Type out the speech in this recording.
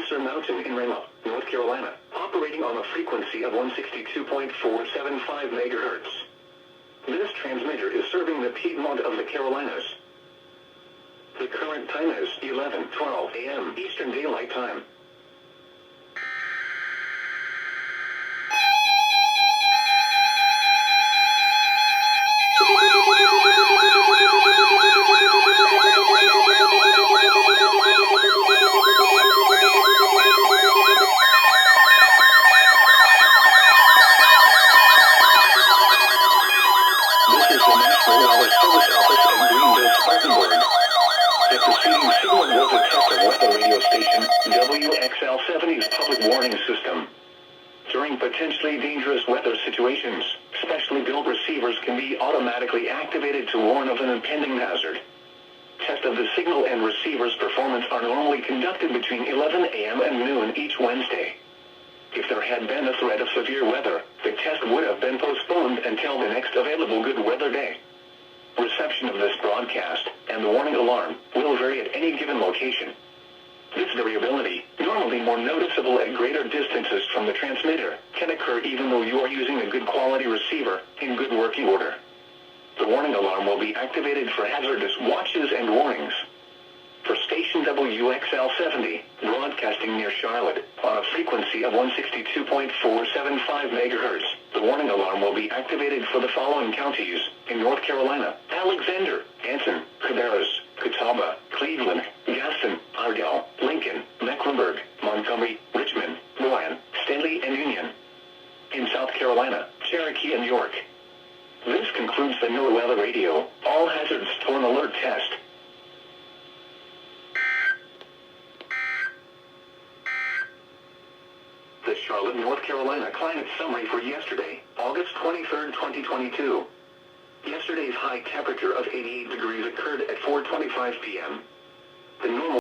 Spencer Mountain in Rama, North Carolina, operating on a frequency of 162.475 megahertz. This transmitter is serving the Piedmont of the Carolinas. The current time is 11:12 a.m. Eastern Daylight Time. The preceding signal was a test of weather radio station WXL-70's public warning system. During potentially dangerous weather situations, specially built receivers can be automatically activated to warn of an impending hazard. Tests of the signal and receiver's performance are normally conducted between 11 a.m. and noon each Wednesday. If there had been a threat of severe weather, the test would have been postponed until the next available good weather day. Reception of this broadcast, and the warning alarm, will vary at any given location. This variability, normally more noticeable at greater distances from the transmitter, can occur even though you are using a good quality receiver, in good working order. The warning alarm will be activated for hazardous watches and warnings. For station WXL-70, broadcasting near Charlotte, on a frequency of 162.475 megahertz, the warning alarm will be activated for the following counties in North Carolina: Alexander, Anson, Cabarrus, Catawba, Cleveland, Gaston, Ardell, Lincoln, Mecklenburg, Montgomery, Richmond, Bryan, Stanley, and Union. In South Carolina, Cherokee and York. This concludes the NOAA Weather Radio All Hazards Torn Alert Test. The Charlotte, North Carolina climate summary for yesterday, August 23, 2022. Yesterday's high temperature of 88 degrees occurred at 4:25 p.m. The normal